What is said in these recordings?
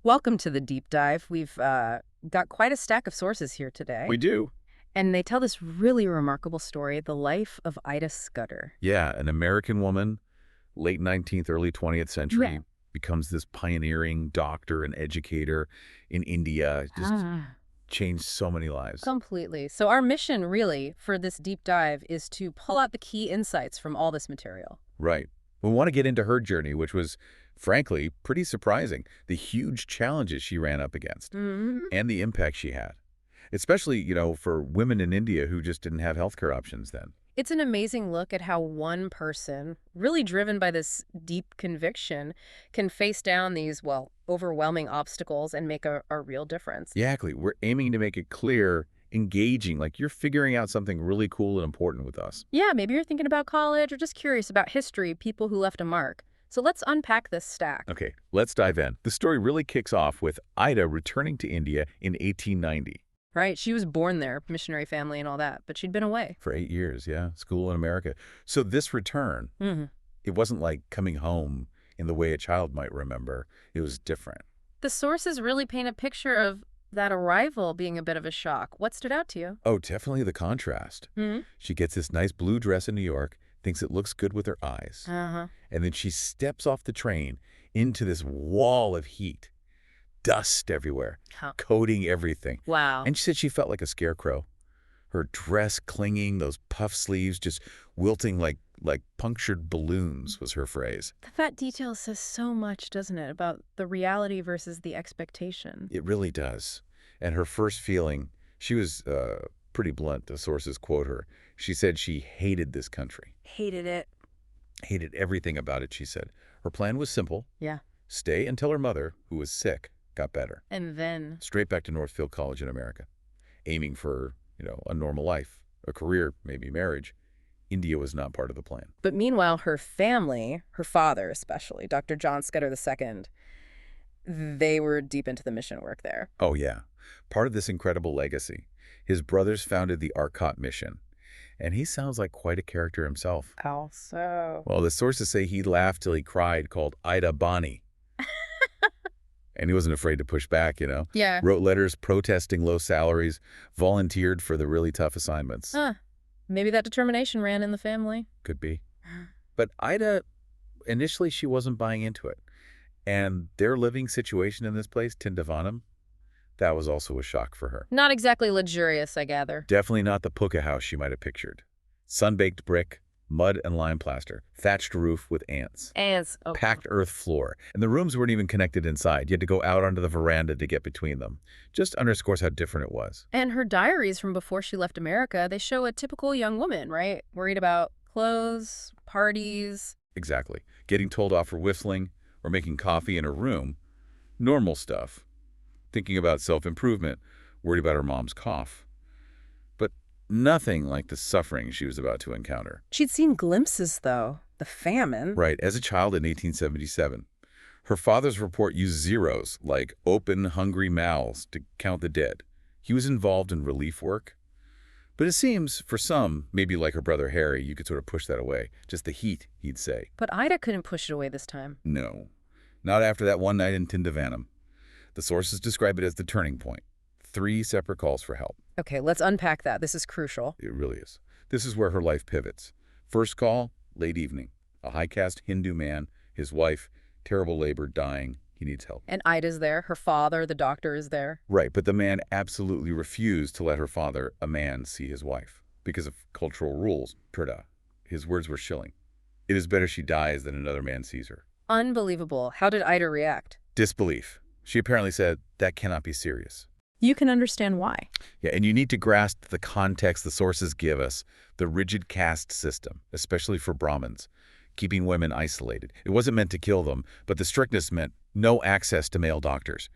Welcome to the deep dive. We've got quite a stack of sources here today, We do. and they tell this really remarkable story, the life of Ida Scudder. Yeah, an American woman, late 19th, early 20th Yeah. century, becomes this pioneering doctor and educator in India. Just Ah. changed so many lives. Completely. So our mission, really, for this deep dive is to pull out the key insights from all this material. Right. We want to get into her journey, which was, frankly, pretty surprising. The huge challenges she ran up against Mhm. and the impact she had, especially, for women in India who just didn't have healthcare options then. It's an amazing look at how one person, really driven by this deep conviction, can face down these, well, overwhelming obstacles and make a real difference. Exactly. We're aiming to make it clear, engaging, like you're figuring out something really cool and important with us. Yeah, maybe you're thinking about college or just curious about history, people who left a mark. So let's unpack this stack. Okay, let's dive in. The story really kicks off with Ida returning to India in 1890. Right, she was born there, missionary family and all that, but she'd been away. For 8 years, yeah, school in America. So this return, Hmm. it wasn't like coming home in the way a child might remember. It was different. The sources really paint a picture of that arrival being a bit of a shock. What stood out to you? Oh, definitely the contrast. Hmm. She gets this nice blue dress in New York, thinks it looks good with her eyes. Uh-huh. And then she steps off the train into this wall of heat, dust everywhere, Huh. coating everything. Wow. And she said she felt like a scarecrow. Her dress clinging, those puff sleeves just wilting like punctured balloons was her phrase. That detail says so much, doesn't it, about the reality versus the expectation. It really does. And her first feeling, she was pretty blunt, the sources quote her. She said she hated this country, Hated it. hated everything about it, she said. Her plan was simple: Yeah. stay until her mother, who was sick, got better. And then, Straight back to Northfield College in America, aiming for, a normal life, a career, maybe marriage. India was not part of the plan. but meanwhile, her family, her father especially, Dr. John Scudder II, they were deep into the mission work there. Oh, yeah. Part of this incredible legacy. His brothers founded the Arcot mission, and he sounds like quite a character himself. Also. Well, the sources say he laughed till he cried, called Ida Bonnie. And he wasn't afraid to push back. Yeah. Wrote letters protesting low salaries, volunteered for the really tough assignments. Huh. Maybe that determination ran in the family. Could be. But Ida, initially, she wasn't buying into it. And their living situation in this place, Tindavanam, that was also a shock for her. Not exactly luxurious, I gather. Definitely not the pucca house she might have pictured. Sun-baked brick, mud and lime plaster, thatched roof with ants, Ants. Oh. packed earth floor, and the rooms weren't even connected inside. You had to go out onto the veranda to get between them. Just underscores how different it was. And her diaries from before she left America, they show a typical young woman, right? Worried about clothes, parties. Exactly. Getting told off for whistling or making coffee in her room. Normal stuff. Thinking about self-improvement, worried about her mom's cough. But nothing like the suffering she was about to encounter. She'd seen glimpses, though. The famine. Right, as a child in 1877. Her father's report used zeros, like open, hungry mouths, to count the dead. He was involved in relief work. But it seems, for some, maybe like her brother Harry, you could sort of push that away. Just the heat, he'd say. But Ida couldn't push it away this time. No, not after that one night in Tindavanam. The sources describe it as the turning point. 3 separate calls for help. Okay, let's unpack that. This is crucial. It really is. This is where her life pivots. First call, late evening. A high-caste Hindu man, his wife, terrible labor, dying. He needs help. And Ida's there. Her father, the doctor, is there. Right, but the man absolutely refused to let her father, a man, see his wife. Because of cultural rules, prida. His words were chilling. It is better she dies than another man sees her. Unbelievable. How did Ida react? Disbelief. She apparently said, that cannot be serious. You can understand why. Yeah, and you need to grasp the context the sources give us, the rigid caste system, especially for Brahmins, keeping women isolated. It wasn't meant to kill them, but the strictness meant no access to male doctors,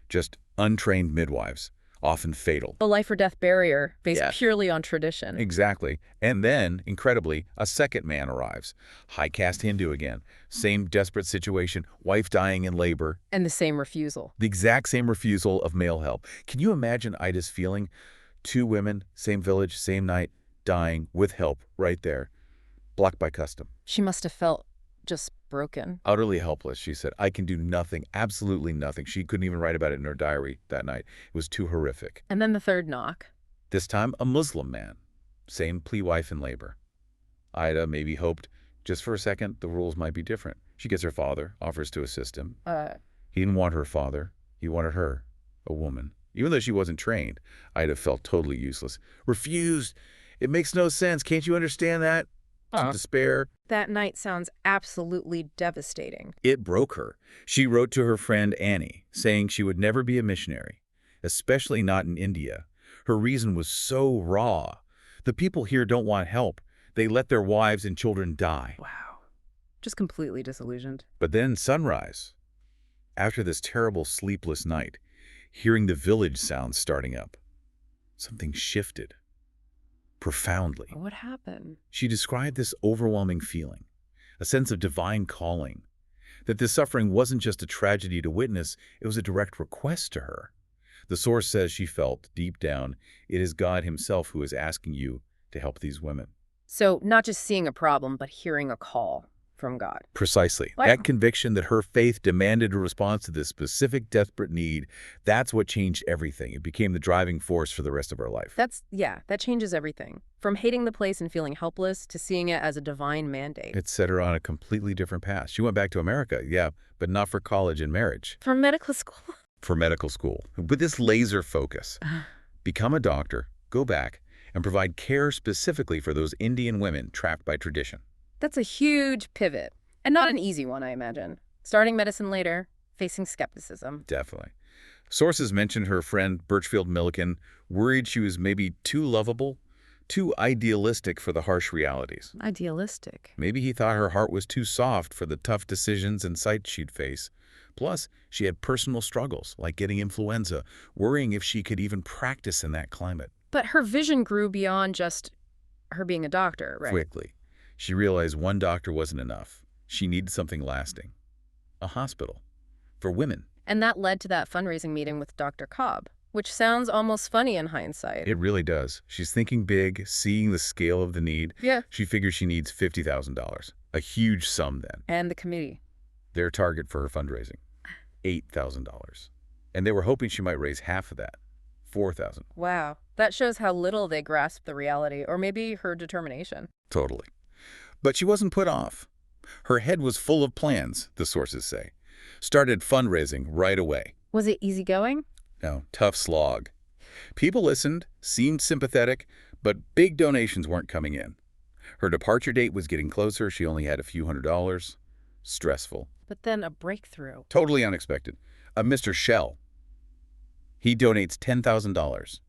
just untrained midwives, often fatal. The life or death barrier based Yeah. purely on tradition. Exactly. And then, incredibly, a second man arrives. High-caste Hindu again. Same desperate situation, wife dying in labor. And the same refusal. The exact same refusal of male help. Can you imagine Ida's feeling? 2 women, same village, same night, dying with help right there. Blocked by custom. She must have felt just broken. Utterly helpless, she said. I can do nothing, absolutely nothing. She couldn't even write about it in her diary that night. It was too horrific. And then the third knock. This time, a Muslim man. Same plea wife in labor. Ida maybe hoped, just for a second, the rules might be different. She gets her father, offers to assist him. He didn't want her father. He wanted her, a woman. Even though she wasn't trained, Ida felt totally useless. Refused. It makes no sense. Can't you understand that? Some despair. That night sounds absolutely devastating. It broke her. She wrote to her friend Annie, saying she would never be a missionary, especially not in India. Her reason was so raw. The people here don't want help. They let their wives and children die. Wow. Just completely disillusioned. But then sunrise. After this terrible sleepless night, hearing the village sounds starting up, something shifted. Profoundly. What happened? She described this overwhelming feeling, a sense of divine calling, that this suffering wasn't just a tragedy to witness, it was a direct request to her. The source says she felt, deep down, it is God himself who is asking you to help these women. So not just seeing a problem, but hearing a call from God. Precisely. What? That conviction that her faith demanded a response to this specific desperate need, that's what changed everything. It became the driving force for the rest of her life. That changes everything. From hating the place and feeling helpless to seeing it as a divine mandate. It set her on a completely different path. She went back to America, yeah, but not for college and marriage. For medical school? For medical school. With this laser focus. Become a doctor, go back, and provide care specifically for those Indian women trapped by tradition. That's a huge pivot. And not an easy one, I imagine. Starting medicine later, facing skepticism. Definitely. Sources mentioned her friend Birchfield Milliken worried she was maybe too lovable, too idealistic for the harsh realities. Idealistic. Maybe he thought her heart was too soft for the tough decisions and sights she'd face. Plus, she had personal struggles, like getting influenza, worrying if she could even practice in that climate. But her vision grew beyond just her being a doctor, right? Quickly, she realized one doctor wasn't enough. She needed something lasting. A hospital. For women. And that led to that fundraising meeting with Dr. Cobb, which sounds almost funny in hindsight. It really does. She's thinking big, seeing the scale of the need. Yeah. She figures she needs $50,000. A huge sum then. And the committee. Their target for her fundraising. $8,000. And they were hoping she might raise half of that. $4,000. Wow. That shows how little they grasped the reality, or maybe her determination. Totally. But she wasn't put off. Her head was full of plans, the sources say. Started fundraising right away. Was it easygoing? No, tough slog. People listened, seemed sympathetic, but big donations weren't coming in. Her departure date was getting closer. She only had a few $100s. Stressful. But then a breakthrough. Totally unexpected. A Mr. Shell. He donates $10,000.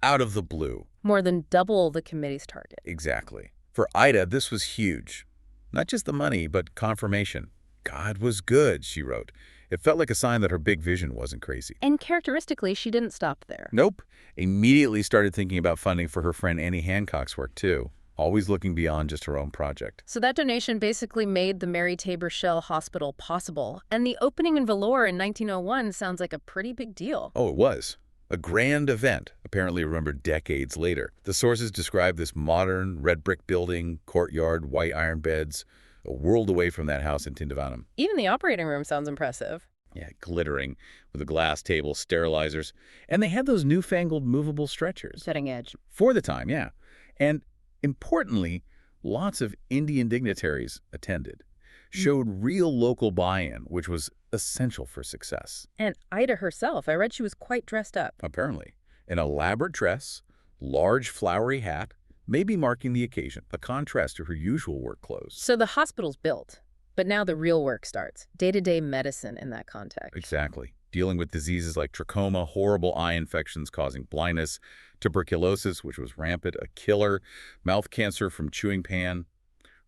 Out of the blue. More than double the committee's target. Exactly. For Ida, this was huge. Not just the money, but confirmation. God was good, she wrote. It felt like a sign that her big vision wasn't crazy. And characteristically, she didn't stop there. Nope. Immediately started thinking about funding for her friend Annie Hancock's work, too. Always looking beyond just her own project. So that donation basically made the Mary Tabor Shell Hospital possible. And the opening in Vellore in 1901 sounds like a pretty big deal. Oh, it was. A grand event, apparently remembered decades later. The sources describe this modern, red brick building, courtyard, white iron beds, a world away from that house in Tindavanam. Even the operating room sounds impressive. Yeah, glittering, with a glass table, sterilizers. And they had those newfangled movable stretchers. Cutting edge. For the time, yeah. And importantly, lots of Indian dignitaries attended. Showed real local buy-in, which was essential for success. And Ida herself, I read she was quite dressed up. Apparently. An elaborate dress, large flowery hat, maybe marking the occasion, a contrast to her usual work clothes. So the hospital's built, but now the real work starts. Day-to-day medicine in that context. Exactly. Dealing with diseases like trachoma, horrible eye infections causing blindness, tuberculosis, which was rampant, a killer, mouth cancer from chewing pan.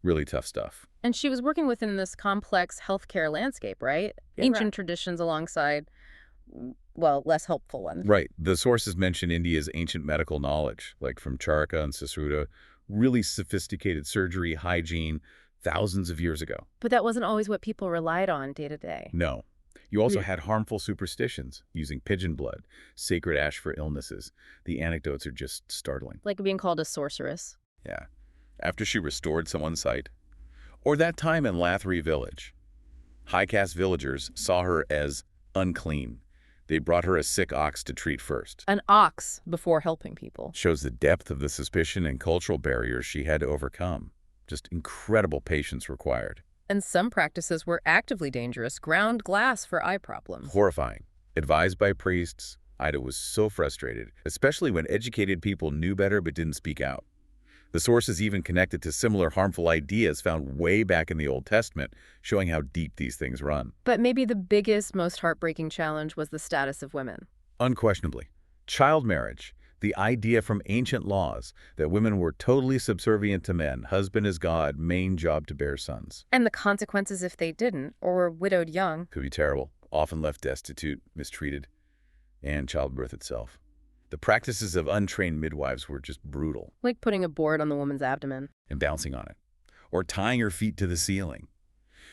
Really tough stuff. And she was working within this complex healthcare landscape, right? Yeah, Ancient traditions alongside, well, less helpful ones. Right. The sources mention India's ancient medical knowledge, like from Charaka and Sasruta, really sophisticated surgery, hygiene, thousands of years ago. But that wasn't always what people relied on day to day. No. You also had harmful superstitions, using pigeon blood, sacred ash for illnesses. The anecdotes are just startling. Like being called a sorceress. Yeah. After she restored someone's sight. Or that time in Lathri village. High-caste villagers saw her as unclean. They brought her a sick ox to treat first. An ox before helping people. Shows the depth of the suspicion and cultural barriers she had to overcome. Just incredible patience required. And some practices were actively dangerous, ground glass for eye problems. Horrifying. Advised by priests, Ida was so frustrated, especially when educated people knew better but didn't speak out. The sources even connected to similar harmful ideas found way back in the Old Testament, showing how deep these things run. But maybe the biggest, most heartbreaking challenge was the status of women. Unquestionably. Child marriage, the idea from ancient laws that women were totally subservient to men, husband is God, main job to bear sons. And the consequences if they didn't, or were widowed young. Could be terrible, often left destitute, mistreated, and childbirth itself. The practices of untrained midwives were just brutal. Like putting a board on the woman's abdomen. And bouncing on it. Or tying her feet to the ceiling.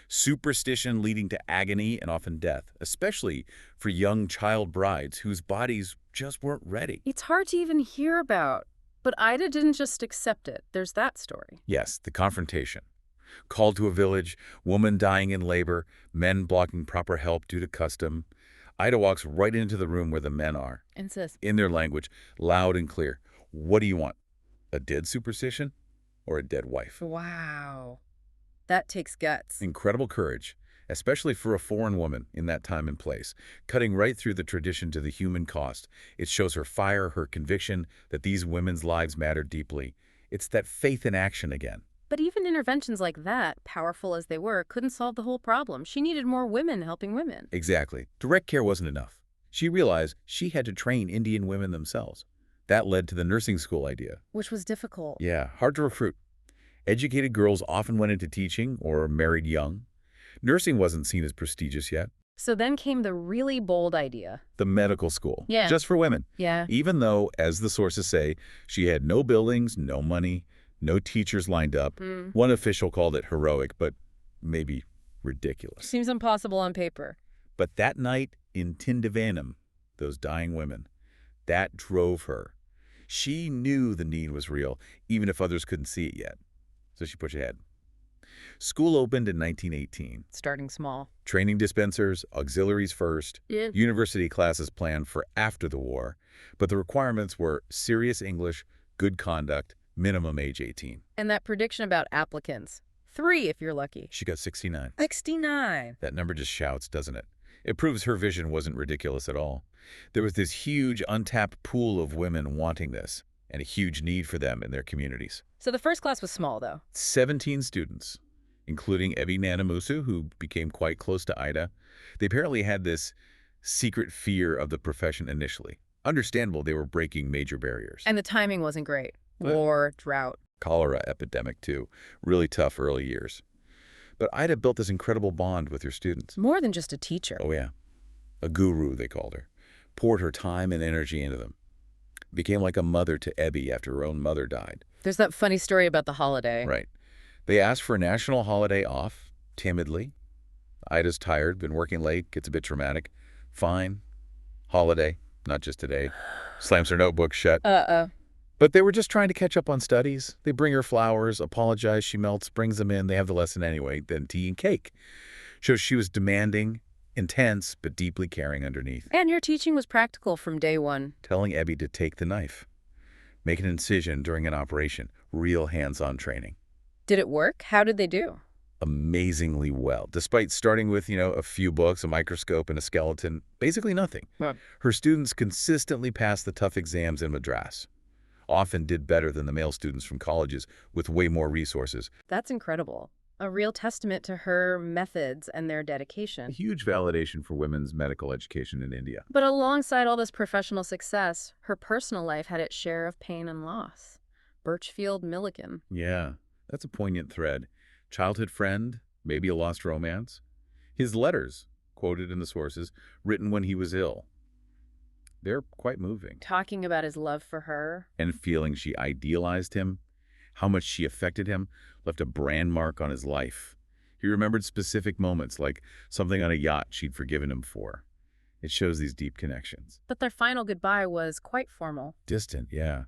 Superstition leading to agony and often death, especially for young child brides whose bodies just weren't ready. It's hard to even hear about. But Ida didn't just accept it. There's that story. Yes, the confrontation. Called to a village, woman dying in labor, men blocking proper help due to custom. Ida walks right into the room where the men are. And says, In their language, loud and clear. What do you want? A dead superstition or a dead wife? wow. That takes guts. Incredible courage, especially for a foreign woman in that time and place, cutting right through the tradition to the human cost. It shows her fire, her conviction that these women's lives matter deeply. It's that faith in action again. But even interventions like that, powerful as they were, couldn't solve the whole problem. She needed more women helping women. Exactly. Direct care wasn't enough. She realized she had to train Indian women themselves. That led to the nursing school idea. Which was difficult. Yeah, hard to recruit. Educated girls often went into teaching or married young. Nursing wasn't seen as prestigious yet. So then came the really bold idea. The medical school. Yeah. Just for women. Yeah. Even though, as the sources say, she had no buildings, no money, no teachers lined up. One official called it heroic, but maybe ridiculous. Seems impossible on paper. But that night in Tindivanam, those dying women, that drove her. She knew the need was real, even if others couldn't see it yet. So she pushed ahead. School opened in 1918. Starting small. Training dispensers, auxiliaries first, Yeah. university classes planned for after the war, but the requirements were serious English, good conduct, minimum age 18. And that prediction about applicants. 3 if you're lucky. She got 69. 69. That number just shouts, doesn't it? It proves her vision wasn't ridiculous at all. There was this huge untapped pool of women wanting this, and a huge need for them in their communities. So the first class was small, though. 17 students, including Ebi Nanamusu, who became quite close to Ida. They apparently had this secret fear of the profession initially. Understandable, they were breaking major barriers. And the timing wasn't great. Well- War, drought. Cholera epidemic, too. Really tough early years. But Ida built this incredible bond with her students. More than just a teacher. Oh, yeah. A guru, they called her. Poured her time and energy into them. Became like a mother to Ebi after her own mother died. There's that funny story about the holiday. Right. They asked for a national holiday off, timidly. Ida's tired, been working late, gets a bit dramatic. Fine. Holiday, not just today. Slams her notebook shut. But they were just trying to catch up on studies. They bring her flowers, apologize, she melts, brings them in, they have the lesson anyway, then tea and cake. Shows she was demanding, intense, but deeply caring underneath. And your teaching was practical from day one. Telling Ebi to take the knife. Make an incision during an operation. Real hands-on training. Did it work? How did they do? Amazingly well. Despite starting with, a few books, a microscope, and a skeleton, basically nothing. Right. Her students consistently passed the tough exams in Madras. Often did better than the male students from colleges with way more resources. That's incredible. A real testament to her methods and their A dedication. huge validation for women's medical education in India. But alongside all this professional success, her personal life had its share of pain and loss. Birchfield Milligan. Yeah, that's a poignant thread. Childhood friend, maybe a lost romance. His letters, quoted in the sources, written when he was ill. They're quite moving. Talking about his love for her. And feeling she idealized him, how much she affected him, left a brand mark on his life. He remembered specific moments, like something on a yacht she'd forgiven him for. It shows these deep connections. But their final goodbye was quite formal. Distant, yeah.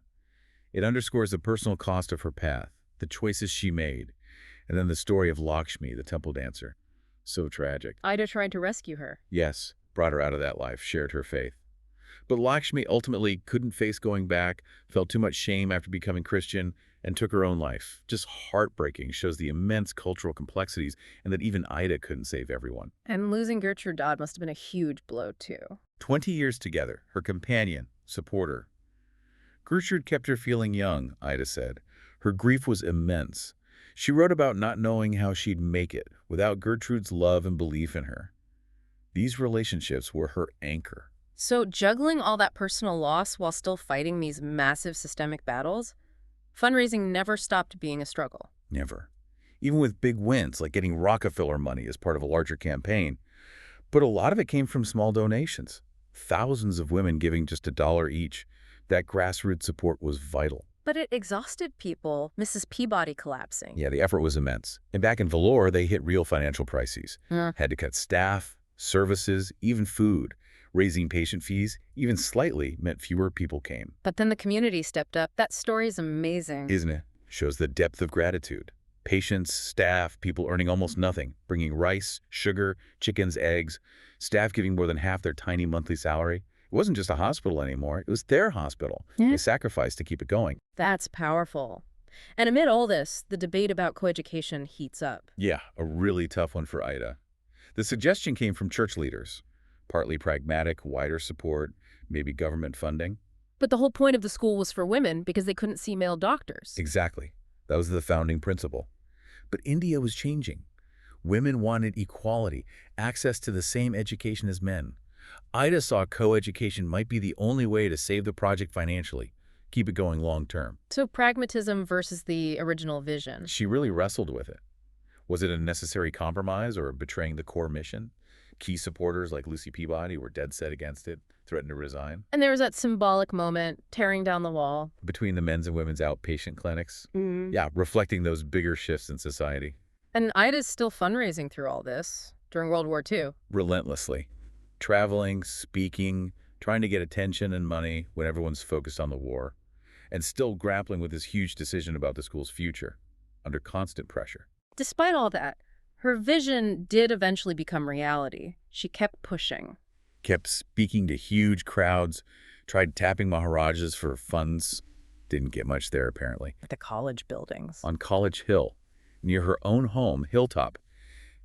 It underscores the personal cost of her path, the choices she made, and then the story of Lakshmi, the temple dancer. So tragic. Ida tried to rescue her. Yes, brought her out of that life, shared her faith. But Lakshmi ultimately couldn't face going back, felt too much shame after becoming Christian, and took her own life. Just heartbreaking, shows the immense cultural complexities and that even Ida couldn't save everyone. And losing Gertrude Dodd must have been a huge blow, too. 20 years together, her companion, supporter. Gertrude kept her feeling young, Ida said. Her grief was immense. She wrote about not knowing how she'd make it without Gertrude's love and belief in her. These relationships were her anchor. So juggling all that personal loss while still fighting these massive systemic battles, fundraising never stopped being a struggle. Never. Even with big wins, like getting Rockefeller money as part of a larger campaign. But a lot of it came from small donations. Thousands of women giving just $1 each. That grassroots support was vital. But it exhausted people, Mrs. Peabody collapsing. Yeah, the effort was immense. And back in Vellore, they hit real financial crises. Had to cut staff, services, even food. Raising patient fees, even slightly, meant fewer people came. But then the community stepped up. That story's amazing. Isn't it? Shows the depth of gratitude. Patients, staff, people earning almost nothing, bringing rice, sugar, chickens, eggs, staff giving more than half their tiny monthly salary. It wasn't just a hospital anymore. It was their hospital. Yeah. They sacrificed to keep it going. That's powerful. And amid all this, the debate about coeducation heats up. Yeah, a really tough one for Ida. The suggestion came from church leaders. Partly pragmatic, wider support, maybe government funding. But the whole point of the school was for women because they couldn't see male doctors. Exactly. That was the founding principle. But India was changing. Women wanted equality, access to the same education as men. Ida saw coeducation might be the only way to save the project financially, keep it going long term. So pragmatism versus the original vision. She really wrestled with it. Was it a necessary compromise or betraying the core mission? Key supporters like Lucy Peabody were dead set against it, threatened to resign. And there was that symbolic moment, tearing down the wall. Between the men's and women's outpatient clinics. Yeah, reflecting those bigger shifts in society. And Ida's still fundraising through all this during World War II. Relentlessly. Traveling, speaking, trying to get attention and money when everyone's focused on the war. And still grappling with this huge decision about the school's future, under constant pressure. Despite all that, her vision did eventually become reality. She kept pushing. Kept speaking to huge crowds, tried tapping Maharajas for funds. Didn't get much there, apparently. At the college buildings. On College Hill, near her own home, Hilltop,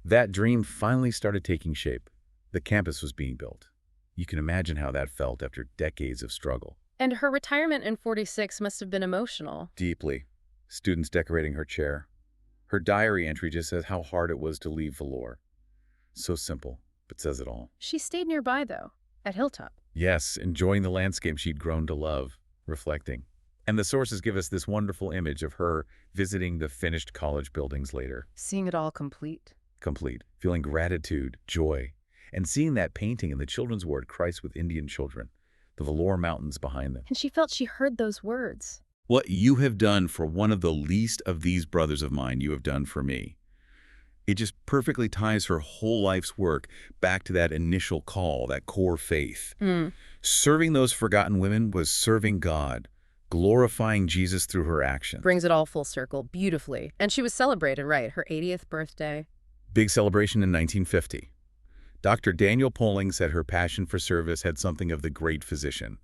that dream finally started taking shape. The campus was being built. You can imagine how that felt after decades of struggle. And her retirement in '46 must have been emotional. Deeply. Students decorating her chair. Her diary entry just says how hard it was to leave Vellore. So simple, but says it all. She stayed nearby, though, at Hilltop. Yes, enjoying the landscape she'd grown to love, reflecting. And the sources give us this wonderful image of her visiting the finished college buildings later. Seeing it all complete. Complete, feeling gratitude, joy, and seeing that painting in the children's ward, Christ with Indian children, the Vellore Mountains behind them. And she felt she heard those words. What you have done for one of the least of these brothers of mine, you have done for me. It just perfectly ties her whole life's work back to that initial call, that core faith. Serving those forgotten women was serving God, glorifying Jesus through her actions. Brings it all full circle beautifully. And she was celebrated, right? Her 80th birthday. Big celebration in 1950. Dr. Daniel Poling said her passion for service had something of the great physician,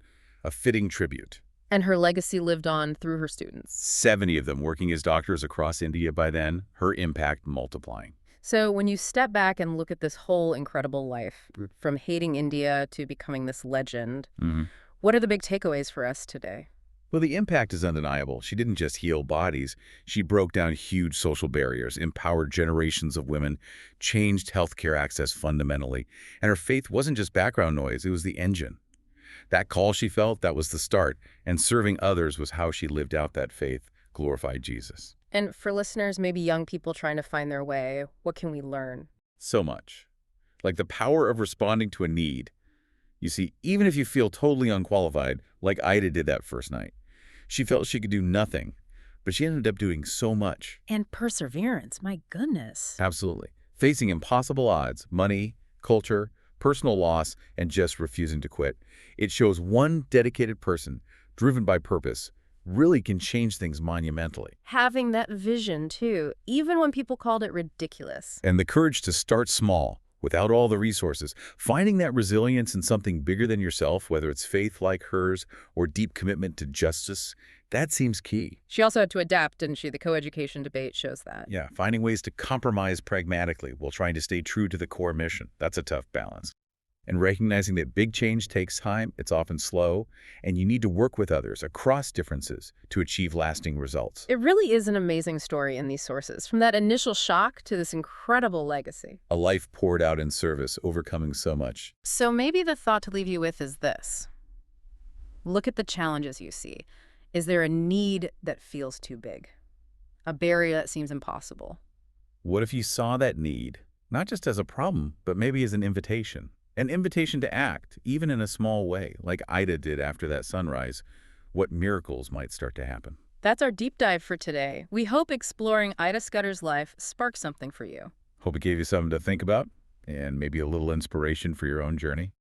a fitting tribute. And her legacy lived on through her students. 70 of them working as doctors across India by then, her impact multiplying. So when you step back and look at this whole incredible life, from hating India to becoming this legend, what are the big takeaways for us today? Well, the impact is undeniable. She didn't just heal bodies. She broke down huge social barriers, empowered generations of women, changed healthcare access fundamentally. And her faith wasn't just background noise, it was the engine. That call she felt, that was the start. And serving others was how she lived out that faith, glorified Jesus. And for listeners, maybe young people trying to find their way, what can we learn? So much. Like the power of responding to a need. You see, even if you feel totally unqualified, like Ida did that first night, she felt she could do nothing, but she ended up doing so much. And perseverance, my goodness. Absolutely. Facing impossible odds, money, culture, personal loss, and just refusing to quit. It shows one dedicated person, driven by purpose, really can change things monumentally. Having that vision, too, even when people called it ridiculous. And the courage to start small, without all the resources, finding that resilience in something bigger than yourself, whether it's faith like hers or deep commitment to justice, that seems key. She also had to adapt, didn't she? The coeducation debate shows that. Yeah, finding ways to compromise pragmatically while trying to stay true to the core mission. That's a tough balance. And recognizing that big change takes time, it's often slow, and you need to work with others across differences to achieve lasting results. It really is an amazing story in these sources, from that initial shock to this incredible legacy. A life poured out in service, overcoming so much. So maybe the thought to leave you with is this. Look at the challenges you see. Is there a need that feels too big? A barrier that seems impossible? What if you saw that need, not just as a problem, but maybe as an invitation? An invitation to act, even in a small way, like Ida did after that sunrise. What miracles might start to happen? That's our deep dive for today. We hope exploring Ida Scudder's life sparked something for you. Hope it gave you something to think about and maybe a little inspiration for your own journey.